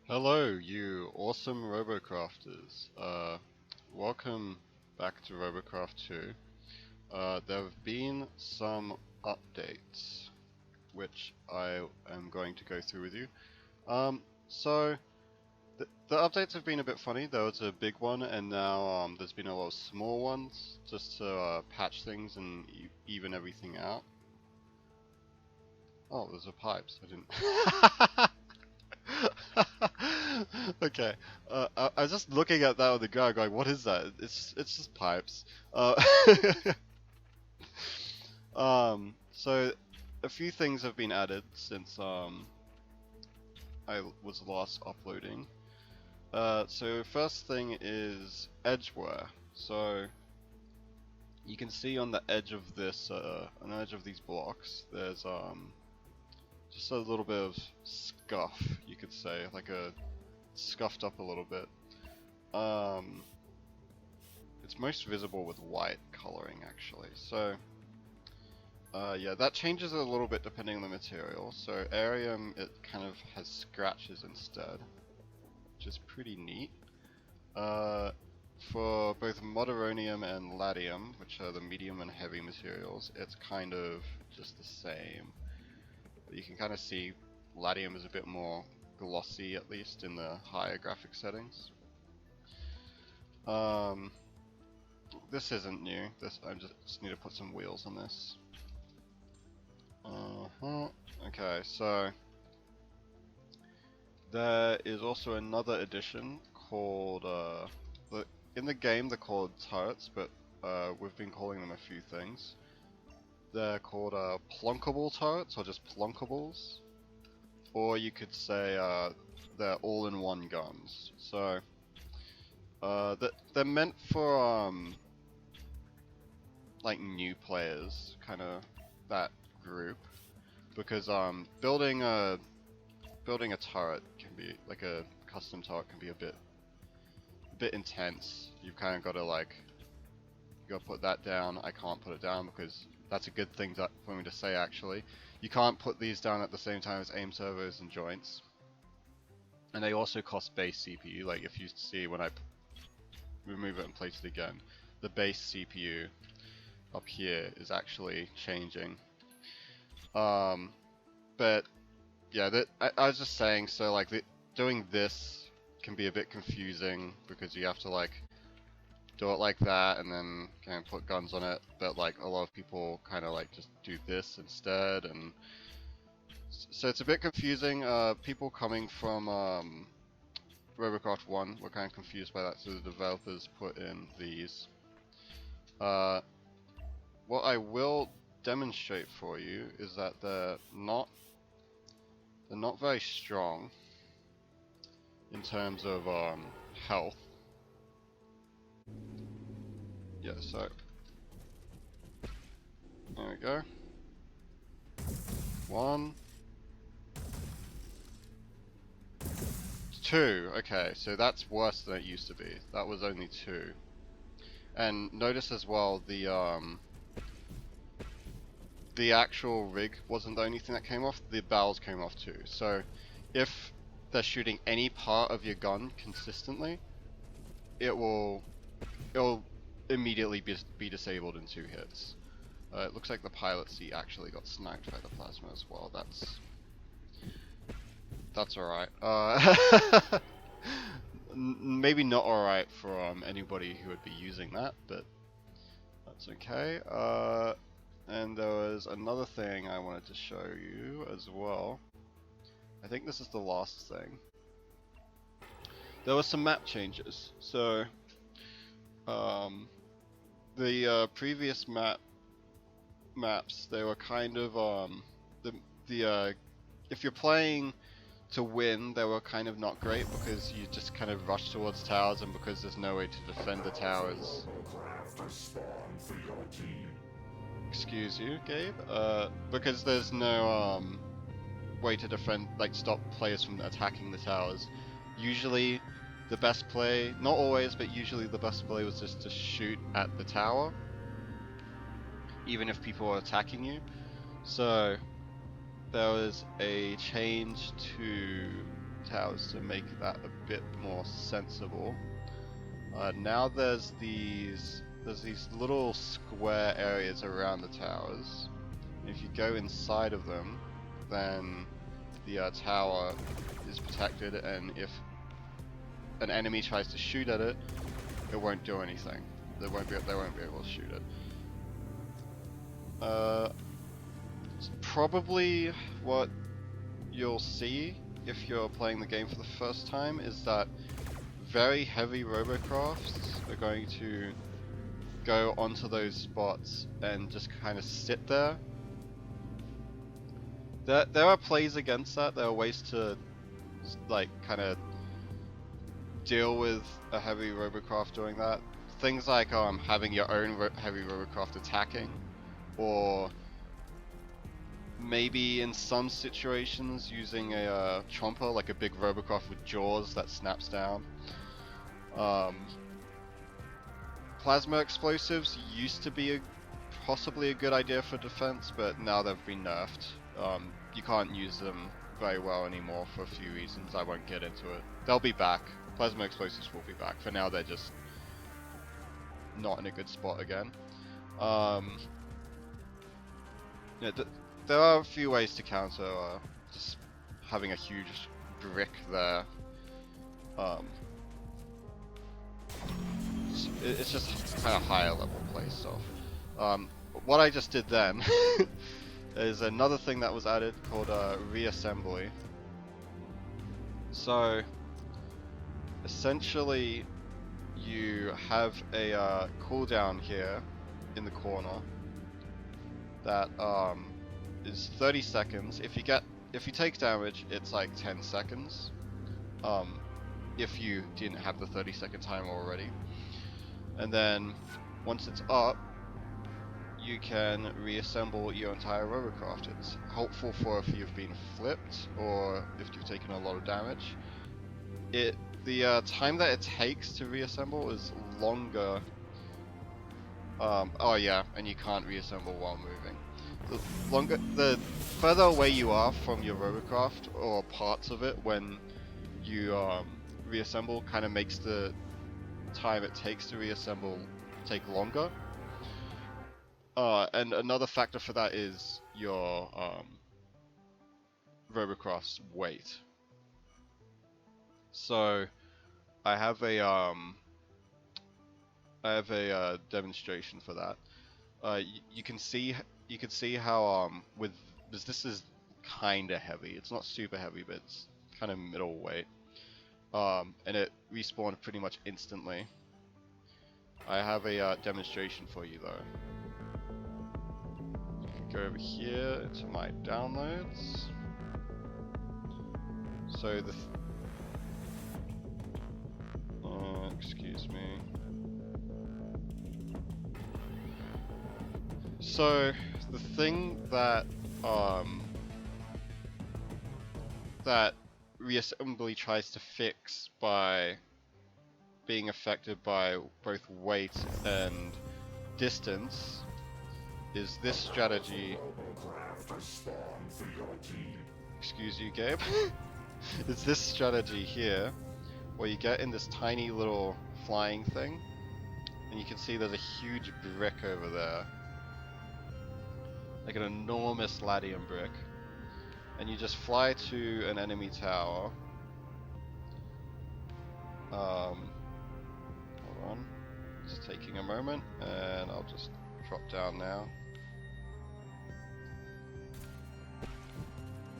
Hello, you awesome Robocrafters. Welcome back to Robocraft 2. There have been some updates, which I am going to go through with you. So, the updates have been a bit funny. There was a big one, and now there's been a lot of small ones, just to patch things and even everything out. Oh, there's a pipes. I didn't... Okay, I was just looking at that on the ground going, what is that? It's just pipes. So a few things have been added since I was last uploading. So first thing is edgeware. So you can see on the edge of this, on the edge of these blocks, there's just a little bit of scuff, you could say, like a scuffed up a little bit. It's most visible with white coloring actually. So yeah, that changes a little bit depending on the material. So Arium, it kind of has scratches instead, which is pretty neat. For both Moderonium and Latium, which are the medium and heavy materials, it's kind of just the same. But you can kind of see Latium is a bit more glossy, at least in the higher graphic settings. This isn't new. I just need to put some wheels on this. Okay, so there is also another addition called in the game they're called turrets, but we've been calling them a few things. They're called plunkable turrets, or just plunkables. Or you could say they're all-in-one guns. So they're meant for like new players, kind of that group, because building a turret can be like a custom turret can be a bit intense. You've kind of got to you got to put that down. I can't put it down because that's a good thing for me to say actually. You can't put these down at the same time as aim servos and joints. And they also cost base CPU, like if you see when I remove it and place it again, the base CPU up here is actually changing. But yeah, I was just saying, so doing this can be a bit confusing because you have to do it like that and then kind of put guns on it, but a lot of people kind of just do this instead, and so it's a bit confusing. People coming from Robocraft 1 were kind of confused by that, so the developers put in these. What I will demonstrate for you is that they're not very strong in terms of health. Yeah, so there we go. 1, 2. Okay, so that's worse than it used to be. That was only 2. And notice as well the actual rig wasn't the only thing that came off. The barrels came off too. So if they're shooting any part of your gun consistently, it'll immedially be disabled in 2 hits. It looks like the pilot seat actually got sniped by the plasma as well. That's alright. Maybe not alright for anybody who would be using that, but that's okay. And there was another thing I wanted to show you as well. I think this is the last thing. There were some map changes. So the previous maps, they were kind of if you're playing to win, they were kind of not great because you just kind of rush towards towers, and because there's no way to defend the towers. Excuse you, Gabe. Because there's no way to defend, stop players from attacking the towers. Usually the best play, not always, but usually the best play was just to shoot at the tower, even if people are attacking you. So there was a change to towers to make that a bit more sensible. Now there's these little square areas around the towers. If you go inside of them, then the tower is protected, and if an enemy tries to shoot at it, it won't do anything. They won't be able to shoot it. It's probably what you'll see if you're playing the game for the first time, is that very heavy Robocrafts are going to go onto those spots and just kind of sit there. There are plays against that. There are ways to like kind of deal with a heavy Robocraft doing that. Things like having your own heavy Robocraft attacking, or maybe in some situations using a chomper, like a big Robocraft with jaws that snaps down. Plasma explosives used to be possibly a good idea for defense, but now they've been nerfed. You can't use them very well anymore for a few reasons. I won't get into it. They'll be back. Plasma explosives will be back. For now, they're just not in a good spot again. Yeah, there are a few ways to counter just having a huge brick there. It's just kind of higher level play stuff. What I just did then is another thing that was added called Reassembly. So essentially you have a cooldown here in the corner that is 30 seconds. If you take damage, it's like 10 seconds. If you didn't have the 30-second timer already. And then once it's up, you can reassemble your entire Robocraft. It's helpful for if you've been flipped or if you've taken a lot of damage. The time that it takes to reassemble is longer. Oh yeah, and you can't reassemble while moving. The further away you are from your Robocraft or parts of it when you reassemble, kind of makes the time it takes to reassemble take longer. And another factor for that is your Robocraft's weight. So I have a demonstration for that. You can see how with this is kind of heavy. It's not super heavy, but it's kind of middle weight. And it respawned pretty much instantly. I have a demonstration for you though. Go over here into my downloads. So excuse me. So the thing that that Reassembly tries to fix by being affected by both weight and distance is this strategy. Excuse you, Gabe. It's this strategy here, where you get in this tiny little flying thing, and you can see there's a huge brick over there, like an enormous Latium brick, and you just fly to an enemy tower. Hold on, it's taking a moment, and I'll just drop down now.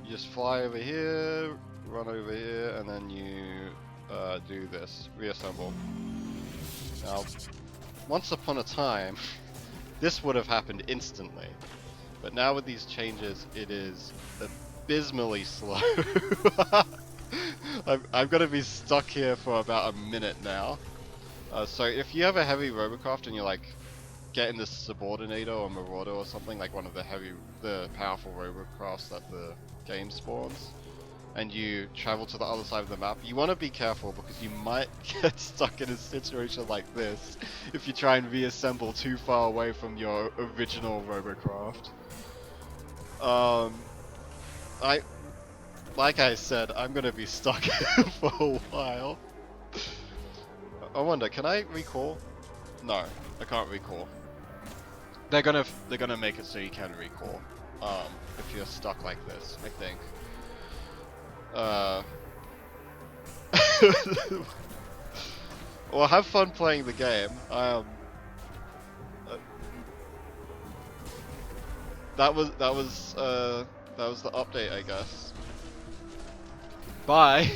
You just fly over here, run over here, and then you do this, reassemble. Now, once upon a time, this would have happened instantly, but now with these changes, it is abysmally slow. I'm gonna be stuck here for about a minute now. So if you have a heavy Robocraft and you're like getting this Subordinator or Marauder or something, like one of the powerful Robocrafts that the game spawns, and you travel to the other side of the map, you want to be careful because you might get stuck in a situation like this if you try and reassemble too far away from your original Robocraft. like I said, I'm gonna be stuck for a while. I wonder, can I recall? No, I can't recall. They're gonna make it so you can recall. If you're stuck like this, I think. Well, have fun playing the game. Uh, that was the update, I guess. Bye.